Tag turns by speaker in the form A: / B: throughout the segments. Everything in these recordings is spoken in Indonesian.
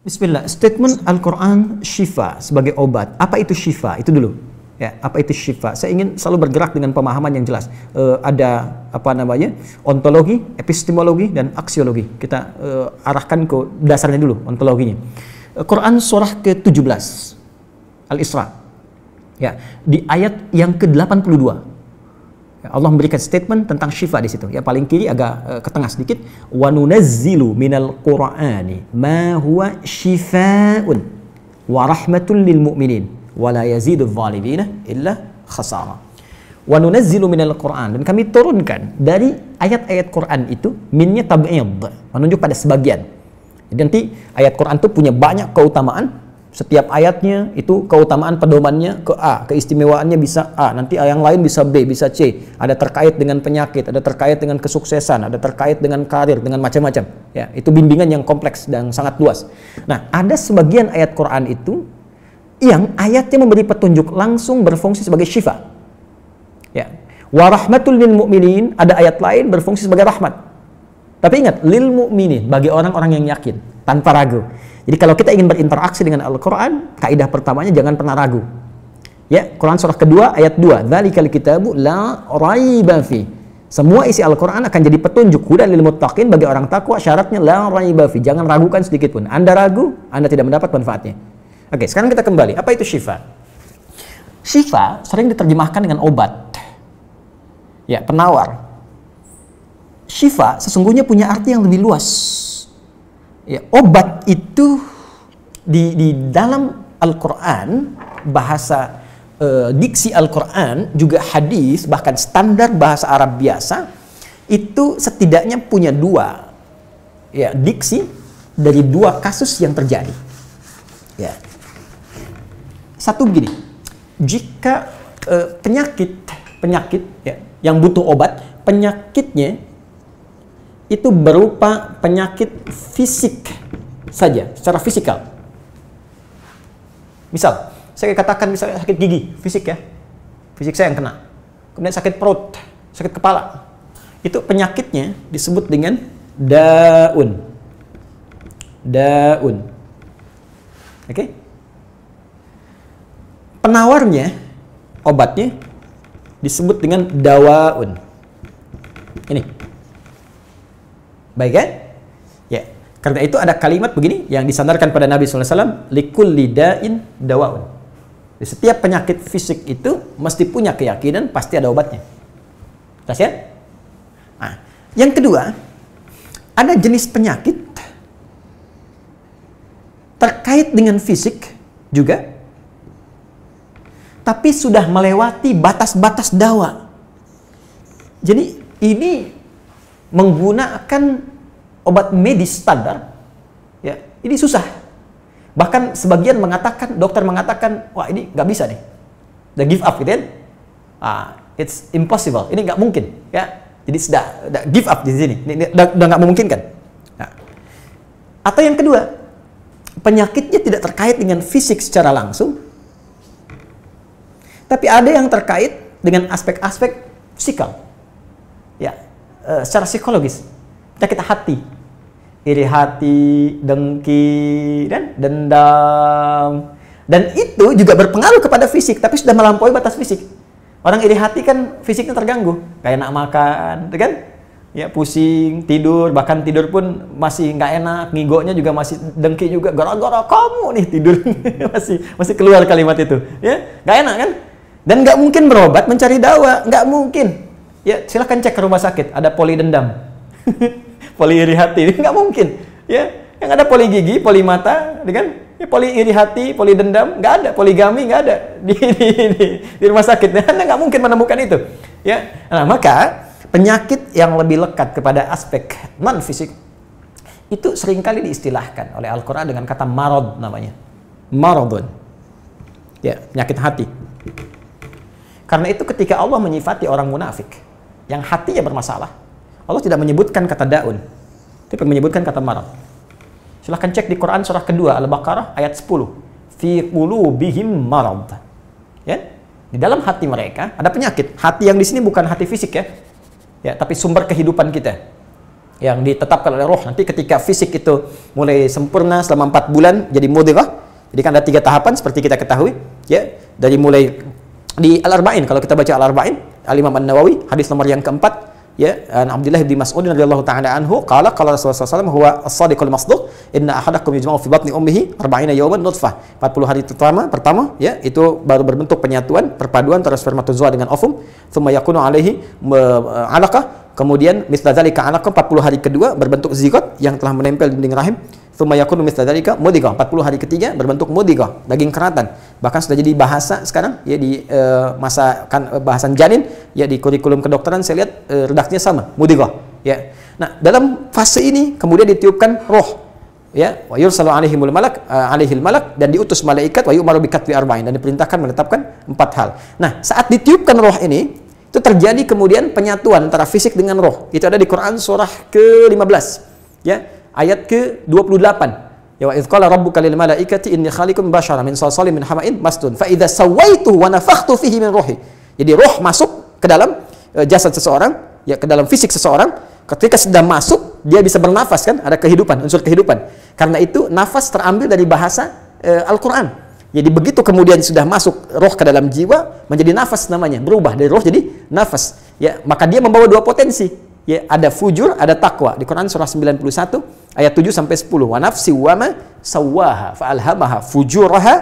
A: Bismillah, statement Al-Quran syifa sebagai obat. Apa itu syifa? Itu dulu. Ya, apa itu syifa? Saya ingin selalu bergerak dengan pemahaman yang jelas. Ada apa namanya? Ontologi, epistemologi, dan aksiologi. Kita arahkan ke dasarnya dulu, ontologinya. Quran surah ke-17 Al-Isra. Ya, di ayat yang ke-82. Allah memberikan statement tentang syifa di situ. Ya, paling kiri agak ke tengah sedikit. Wa nunazzilu minal Qur'ani ma huwa syifaa'un wa rahmatun lil mu'minin wa la yazidul zalimina illa khasara. Wa nunazzilu minal Qur'an, dan kami turunkan dari ayat-ayat Quran itu, minnya tab'id, menunjuk pada sebagian. Jadi nanti ayat Quran itu punya banyak keutamaan. Setiap ayatnya itu keutamaan pedomannya ke A, keistimewaannya bisa A, nanti yang lain bisa B, bisa C. Ada terkait dengan penyakit, ada terkait dengan kesuksesan, ada terkait dengan karir, dengan macam-macam. Ya, itu bimbingan yang kompleks dan sangat luas. Nah, ada sebagian ayat Quran itu yang ayatnya memberi petunjuk, langsung berfungsi sebagai syifa. Ya. Wa rahmatul lil mu'minin, ada ayat lain berfungsi sebagai rahmat. Tapi ingat, lil mu'minin, bagi orang-orang yang yakin, tanpa ragu. Jadi kalau kita ingin berinteraksi dengan Al-Quran, kaidah pertamanya jangan pernah ragu. Ya, Quran surah kedua ayat 2. Dzalikal kitabu la raiba fi. Semua isi Al-Quran akan jadi petunjuk, hudan lil muttaqin, bagi orang takwa, syaratnya la raiba fi. Jangan ragukan sedikit pun. Anda ragu, Anda tidak mendapat manfaatnya. Oke, sekarang kita kembali. Apa itu syifa? Syifa sering diterjemahkan dengan obat. Ya, penawar. Syifa sesungguhnya punya arti yang lebih luas. Ya, obat itu di dalam Al-Quran, bahasa diksi Al-Quran, juga hadis, bahkan standar bahasa Arab biasa, itu setidaknya punya dua, ya, diksi dari dua kasus yang terjadi. Ya. Satu begini, jika penyakit ya, yang butuh obat, penyakitnya itu berupa penyakit fisik saja, secara fisikal. Misal, saya katakan misalnya sakit gigi, fisik ya, fisik saya yang kena. Kemudian sakit perut, sakit kepala. Itu penyakitnya disebut dengan daun. Daun. Oke? Penawarnya, obatnya disebut dengan dawaun. Ini. Baik kan? Ya. Karena itu ada kalimat begini yang disandarkan pada Nabi SAW, likulli da'in dawaun. Di setiap penyakit fisik itu mesti punya keyakinan pasti ada obatnya. Jelas ya? Nah, yang kedua, ada jenis penyakit terkait dengan fisik juga, tapi sudah melewati batas-batas dawa. Jadi ini menggunakan obat medis standar, ya, ini susah. Bahkan sebagian mengatakan, dokter mengatakan, wah ini nggak bisa nih, udah give up gitu kan? It's impossible, ini nggak mungkin, ya. Jadi sudah give up di sini, ini udah nggak memungkinkan. Nah. Atau yang kedua, penyakitnya tidak terkait dengan fisik secara langsung, tapi ada yang terkait dengan aspek-aspek psikal, ya. Secara psikologis, penyakit hati, iri hati, dengki, dan dendam, dan itu juga berpengaruh kepada fisik, tapi sudah melampaui batas fisik. Orang iri hati kan fisiknya terganggu, kayak enak makan, kan? Ya, pusing, tidur, bahkan tidur pun masih nggak enak, ngigonya juga masih dengki juga, gara-gara kamu nih tidur, masih keluar kalimat itu, ya, nggak enak kan? Dan nggak mungkin berobat mencari dawa, nggak mungkin. Ya, silahkan cek ke rumah sakit, ada poli dendam, poli iri hati, nggak mungkin. Ya, yang ada poli gigi, poli mata, kan? Ya, poli iri hati, poli dendam, nggak ada, poligami nggak ada di rumah sakit. Anda nggak mungkin menemukan itu. Ya, nah maka penyakit yang lebih lekat kepada aspek non fisik itu seringkali diistilahkan oleh Al-Quran dengan kata marad namanya, maradun. Ya, penyakit hati. Karena itu ketika Allah menyifati orang munafik yang hatinya bermasalah, Allah tidak menyebutkan kata daun, tapi menyebutkan kata marad. Silahkan cek di Quran surah kedua Al-Baqarah ayat 10. Fi qulubihim marad. Ya, di dalam hati mereka ada penyakit. Hati yang di sini bukan hati fisik ya. ya, tapi sumber kehidupan kita yang ditetapkan oleh roh. Nanti ketika fisik itu mulai sempurna selama 4 bulan jadi mudghah. Jadi kan ada 3 tahapan seperti kita ketahui, ya. Dari mulai di Al-Arba'in, kalau kita baca Al-Arba'in, Al-Imam An-Nawawi, hadis nomor yang keempat, ya, Abdullah bin Mas'ud radhiyallahu ta'ala anhu qala qala Rasulullah SAW huwa as-sadiqul masduq inna ahadakum yujma'u fi batni ummihi 40 yawman nutfah. 40 hari pertama, ya, itu baru berbentuk penyatuan, perpaduan antara spermatozoa dengan ovum, thumma yakunu alaihi 'alaqah, kemudian mithla dzalika 'alaqah, 40 hari kedua berbentuk zigot yang telah menempel di dinding rahim, thumma yakunu mithla dzalika mudghah, 40 hari ketiga berbentuk mudghah, daging keratan. Bahkan sudah jadi bahasa sekarang, ya, di masa bahasan janin, ya, di kurikulum kedokteran saya lihat redaksinya sama, mudghah, ya. Nah, dalam fase ini kemudian ditiupkan roh, ya, wa yursalu alaihimul malak, alaihil malak, dan diutus malaikat, wa yu'maru bikatbi arba'in, dan diperintahkan menetapkan 4 hal. Nah, saat ditiupkan roh ini, itu terjadi kemudian penyatuan antara fisik dengan roh. Itu ada di Quran surah ke-15, ya, ayat ke-28. Ya, wa idz qala rabbuka lil malaikati inni khaliqun basyara min salsalin min hama'in masnun fa idza sawaituhu wa nafakhtu fihi min ruhi. Jadi roh masuk ke dalam jasad seseorang, ya, ke dalam fisik seseorang. Ketika sudah masuk, dia bisa bernafas, kan, ada kehidupan, unsur kehidupan. Karena itu nafas terambil dari bahasa Al-Qur'an. Jadi begitu kemudian sudah masuk roh ke dalam jiwa, menjadi nafas namanya, berubah dari roh jadi nafas. Ya, maka dia membawa 2 potensi. Ya, ada fujur, ada takwa. Di Quran surah 91 ayat 7 sampai 10. Wa nafsi wa ma sawwaha fa alhamaha fujuraha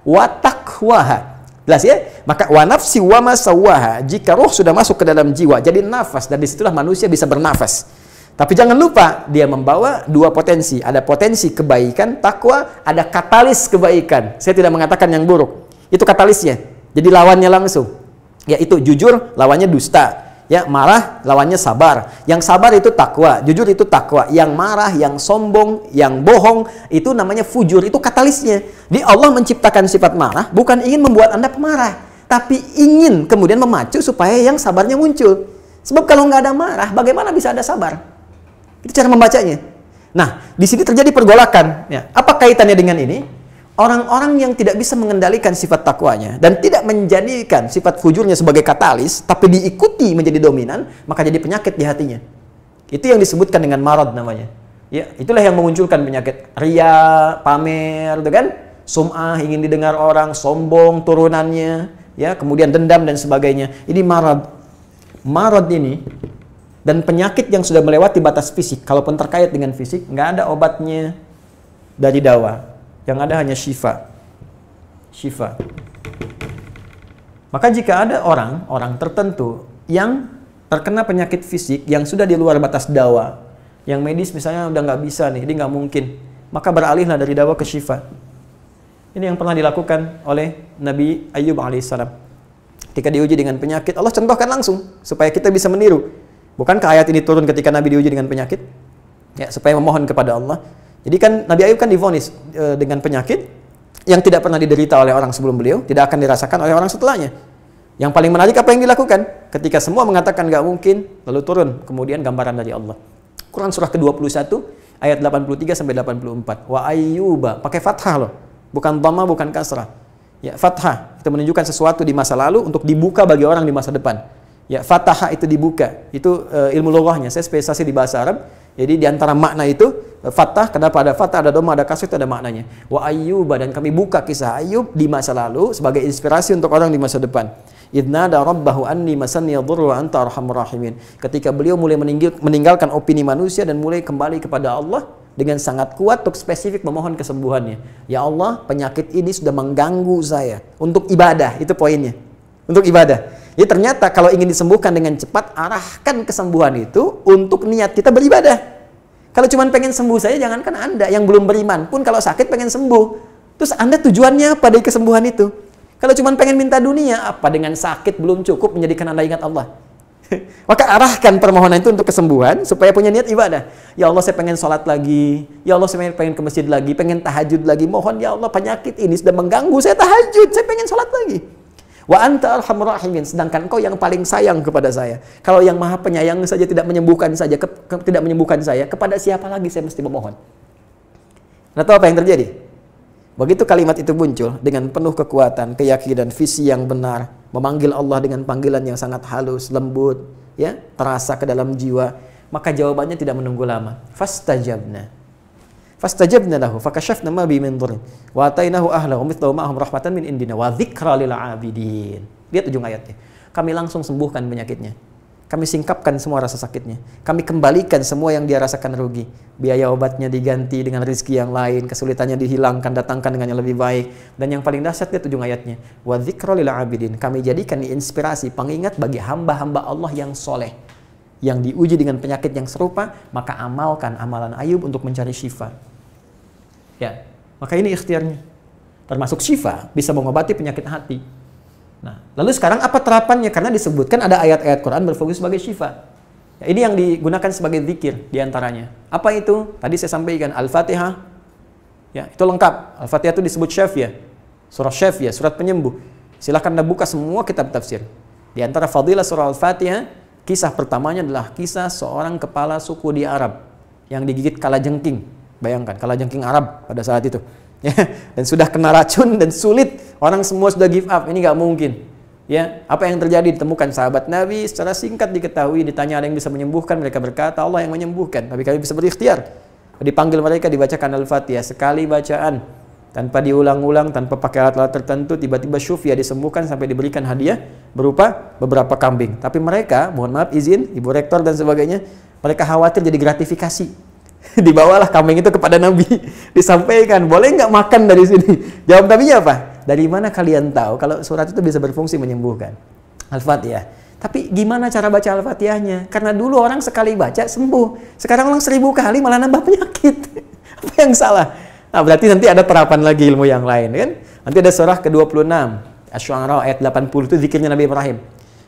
A: wa taqwaha. Jelas, ya? Maka wa nafsi wa ma sawwaha, jika roh sudah masuk ke dalam jiwa jadi nafas, dan disitulah manusia bisa bernafas. Tapi jangan lupa dia membawa 2 potensi. Ada potensi kebaikan, takwa, ada katalis kebaikan. Saya tidak mengatakan yang buruk. Itu katalisnya. Jadi lawannya langsung. Yaitu jujur, lawannya dusta. Ya, marah lawannya sabar. Yang sabar itu takwa, jujur itu takwa. Yang marah, yang sombong, yang bohong, itu namanya fujur, itu katalisnya. Di Allah menciptakan sifat marah bukan ingin membuat Anda pemarah, tapi ingin kemudian memacu supaya yang sabarnya muncul. Sebab kalau nggak ada marah, bagaimana bisa ada sabar? Itu cara membacanya. Nah, di sini terjadi pergolakan. Ya, apa kaitannya dengan ini? Orang-orang yang tidak bisa mengendalikan sifat takwanya dan tidak menjadikan sifat fujurnya sebagai katalis, tapi diikuti menjadi dominan, maka jadi penyakit di hatinya. Itu yang disebutkan dengan marad namanya. Ya, itulah yang memunculkan penyakit ria, pamer, gitu kan? Sum'ah, ingin didengar orang, sombong turunannya, ya, kemudian dendam dan sebagainya. Ini marad. Marad ini dan penyakit yang sudah melewati batas fisik, kalaupun terkait dengan fisik, nggak ada obatnya dari dawa. Yang ada hanya syifa. Syifa. Maka jika ada orang tertentu yang terkena penyakit fisik yang sudah di luar batas dawa, yang medis misalnya udah nggak bisa nih, ini nggak mungkin, maka beralihlah dari dawa ke syifa. Ini yang pernah dilakukan oleh Nabi Ayyub alaihissalam. Ketika diuji dengan penyakit, Allah contohkan langsung supaya kita bisa meniru. Bukankah ayat ini turun ketika Nabi diuji dengan penyakit? Ya, supaya memohon kepada Allah. Jadi kan Nabi Ayub kan divonis dengan penyakit yang tidak pernah diderita oleh orang sebelum beliau, tidak akan dirasakan oleh orang setelahnya. Yang paling menarik apa yang dilakukan? Ketika semua mengatakan nggak mungkin, lalu turun kemudian gambaran dari Allah. Quran surah ke-21 ayat 83 sampai 84. Wa ayyuba, pakai fathah loh, bukan dhamma, bukan kasrah. Ya, fathah itu menunjukkan sesuatu di masa lalu untuk dibuka bagi orang di masa depan. Ya, fathah itu dibuka. Itu ilmu lughahnya. Saya spesialisasi di bahasa Arab. Jadi di antara makna itu fathah, kenapa ada fathah, ada dhamma, ada kasrah, itu ada maknanya. Wa ayyuba, dan kami buka kisah Ayub di masa lalu sebagai inspirasi untuk orang di masa depan. Idnada rabbahu anni masanni yadhurru wa anta arhamur rahimin. Ketika beliau mulai meninggalkan opini manusia dan mulai kembali kepada Allah dengan sangat kuat untuk spesifik memohon kesembuhannya. Ya Allah, penyakit ini sudah mengganggu saya. Untuk ibadah, itu poinnya. Untuk ibadah. Jadi ternyata kalau ingin disembuhkan dengan cepat, arahkan kesembuhan itu untuk niat kita beribadah. Kalau cuma pengen sembuh saja, jangankan Anda yang belum beriman pun kalau sakit pengen sembuh. Terus Anda tujuannya apa dari kesembuhan itu? Kalau cuma pengen minta dunia, apa dengan sakit belum cukup menjadikan Anda ingat Allah? Maka arahkan permohonan itu untuk kesembuhan supaya punya niat ibadah. Ya Allah, saya pengen sholat lagi. Ya Allah, saya pengen ke masjid lagi, pengen tahajud lagi. Mohon ya Allah, penyakit ini sudah mengganggu saya tahajud, saya pengen sholat lagi. Wa anta arhamur rahimin, sedangkan Engkau yang paling sayang kepada saya. Kalau yang Maha Penyayang saja tidak menyembuhkan saya, kepada siapa lagi saya mesti memohon? Anda tahu apa yang terjadi? Begitu kalimat itu muncul dengan penuh kekuatan, keyakinan, visi yang benar, memanggil Allah dengan panggilan yang sangat halus, lembut, ya, terasa ke dalam jiwa, maka jawabannya tidak menunggu lama. Fastajabna lahu fakashafna ma bi min dhurrin wa atainahu ahlahu mithlahu ma'ahum rahmatan min indina wa dzikra lil 'abidin. Lihat ujung ayatnya. Kami langsung sembuhkan penyakitnya. Kami singkapkan semua rasa sakitnya. Kami kembalikan semua yang dia rasakan rugi. Biaya obatnya diganti dengan rezeki yang lain, kesulitannya dihilangkan, datangkan dengan yang lebih baik. Dan yang paling dahsyat, lihat ujung ayatnya. Wa dzikra lil 'abidin. Kami jadikan inspirasi, pengingat bagi hamba-hamba Allah yang soleh, yang diuji dengan penyakit yang serupa, maka amalkan amalan Ayub untuk mencari syifa. Ya, maka ini ikhtiarnya. Termasuk syifa, bisa mengobati penyakit hati. Nah, lalu sekarang apa terapannya? Karena disebutkan ada ayat-ayat Quran berfokus sebagai syifa. Ya, ini yang digunakan sebagai zikir diantaranya. Apa itu? Tadi saya sampaikan Al-Fatihah. Ya, itu lengkap. Al-Fatihah itu disebut syafiyah. Surah syafiyah, surat penyembuh. Silahkan Anda buka semua kitab tafsir. Di antara fadilah surah Al-Fatihah, kisah pertamanya adalah kisah seorang kepala suku di Arab yang digigit kalajengking. Bayangkan, kalajengking Arab pada saat itu. Ya, dan sudah kena racun dan sulit, orang semua sudah give up, ini nggak mungkin. Ya, apa yang terjadi? Ditemukan sahabat Nabi, secara singkat diketahui, ditanya ada yang bisa menyembuhkan, mereka berkata Allah yang menyembuhkan, tapi kami bisa berikhtiar. Dipanggil mereka, dibacakan Al-Fatihah sekali bacaan, tanpa diulang-ulang, tanpa pakai alat-alat tertentu, tiba-tiba syufia disembuhkan sampai diberikan hadiah berupa beberapa kambing. Tapi mereka, mohon maaf izin, Ibu Rektor dan sebagainya, mereka khawatir jadi gratifikasi. Dibawalah kambing itu kepada Nabi, disampaikan, boleh nggak makan dari sini? Jawab Nabinya apa? Dari mana kalian tahu kalau surat itu bisa berfungsi menyembuhkan? Al-Fatihah. Tapi gimana cara baca Al-Fatihahnya? Karena dulu orang sekali baca sembuh, sekarang orang 1000 kali malah nambah penyakit. Apa yang salah? Nah, berarti nanti ada terapan lagi ilmu yang lain, kan? Nanti ada surah ke-26, Asy-Syu'ara ayat 80, itu zikirnya Nabi Ibrahim.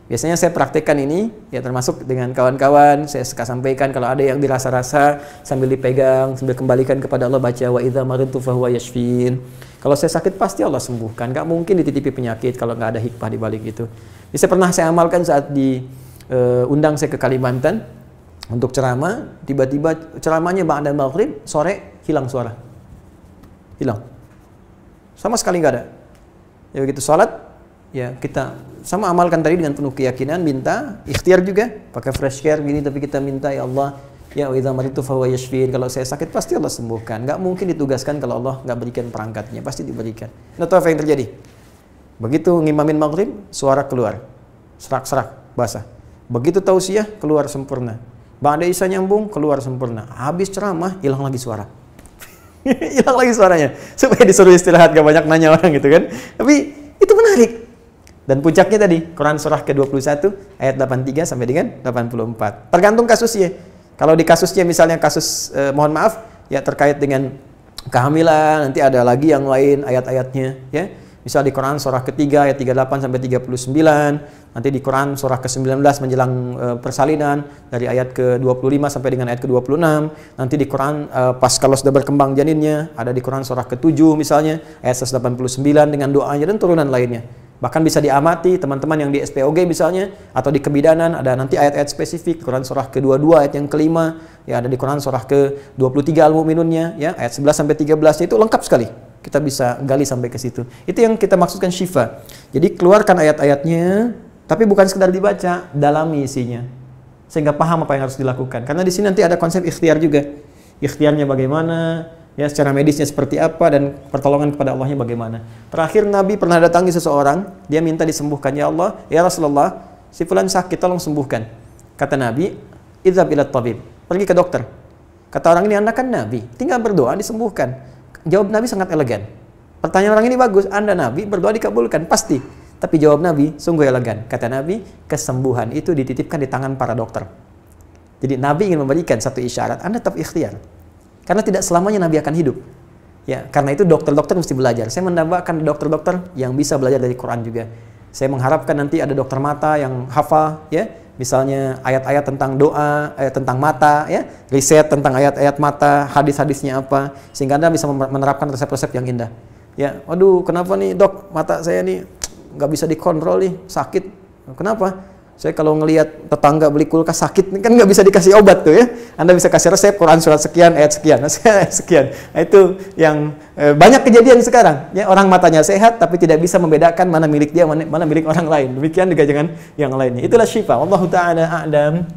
A: Biasanya saya praktekkan ini, ya termasuk dengan kawan-kawan, saya suka sampaikan kalau ada yang dirasa-rasa sambil dipegang, sambil kembalikan kepada Allah, baca wa idza maridtu fahuwa yashfin. Kalau saya sakit pasti Allah sembuhkan, nggak mungkin dititipi penyakit kalau nggak ada hikmah di balik itu. Ini pernah saya amalkan saat diundang saya ke Kalimantan untuk ceramah, tiba-tiba ceramahnya ba'da maghrib, sore hilang suara. Hilang. Sama sekali nggak ada. Ya begitu salat, ya kita sama amalkan tadi dengan penuh keyakinan, minta ikhtiar juga pakai fresh care gini, tapi kita minta ya Allah, ya wa idza maridtu fahuwa yashfin, kalau saya sakit pasti Allah sembuhkan. Nggak mungkin ditugaskan kalau Allah nggak berikan perangkatnya, pasti diberikan. Nah, tahu apa yang terjadi? Begitu ngimamin maghrib, suara keluar, serak-serak basah. Begitu tausiah, keluar sempurna. Ba'da isya nyambung, keluar sempurna. Habis ceramah, hilang lagi suara. Hilang lagi suaranya, supaya disuruh istirahat, gak banyak nanya orang gitu kan. Tapi itu menarik. Dan puncaknya tadi, Quran surah ke-21 ayat 83 sampai dengan 84. Tergantung kasusnya. Kalau di kasusnya misalnya kasus mohon maaf ya terkait dengan kehamilan, nanti ada lagi yang lain ayat-ayatnya ya. Misal di Quran surah ketiga ayat 38 sampai 39, nanti di Quran surah ke-19 menjelang persalinan dari ayat ke-25 sampai dengan ayat ke-26, nanti di Quran pas kalau sudah berkembang janinnya, ada di Quran surah ke-7 misalnya ayat 189 dengan doanya dan turunan lainnya. Bahkan bisa diamati teman-teman yang di SPOG misalnya, atau di kebidanan, ada nanti ayat-ayat spesifik, Quran surah ke-22 ayat yang kelima, ya ada di Quran surah ke-23 Al-Mu'minunnya, ya ayat 11 sampai 13 itu lengkap sekali. Kita bisa gali sampai ke situ. Itu yang kita maksudkan syifa. Jadi keluarkan ayat-ayatnya, tapi bukan sekedar dibaca, dalami isinya. Sehingga paham apa yang harus dilakukan. Karena di sini nanti ada konsep ikhtiar juga. Ikhtiarnya bagaimana, ya secara medisnya seperti apa, dan pertolongan kepada Allahnya bagaimana. Terakhir Nabi pernah datangi seseorang, dia minta disembuhkan, ya Allah, ya Rasulullah, si fulan sakit, tolong sembuhkan. Kata Nabi, idzhab ila tabib, pergi ke dokter. Kata orang ini, Anda kan Nabi, tinggal berdoa disembuhkan. Jawab Nabi sangat elegan. Pertanyaan orang ini bagus, Anda Nabi, berdoa dikabulkan, pasti. Tapi jawab Nabi sungguh elegan. Kata Nabi, kesembuhan itu dititipkan di tangan para dokter. Jadi Nabi ingin memberikan satu isyarat, Anda tetap ikhtiar. Karena tidak selamanya Nabi akan hidup. Ya, karena itu dokter-dokter mesti belajar. Saya menambahkan dokter-dokter yang bisa belajar dari Quran juga. Saya mengharapkan nanti ada dokter mata yang hafal, ya, misalnya ayat-ayat tentang doa, ayat tentang mata, ya, riset tentang ayat-ayat mata, hadis-hadisnya apa, sehingga Anda bisa menerapkan resep-resep yang indah. Ya, waduh, kenapa nih dok, mata saya nih nggak bisa dikontrol nih, sakit. Kenapa? Saya kalau ngelihat tetangga beli kulkas sakit, kan nggak bisa dikasih obat tuh ya. Anda bisa kasih resep, Quran surat sekian, ayat sekian, ayat sekian. Nah, itu yang banyak kejadian sekarang. Ya, orang matanya sehat, tapi tidak bisa membedakan mana milik dia, mana milik orang lain. Demikian juga dengan yang lainnya. Itulah syifa. Wallahu ta'ala a'lam.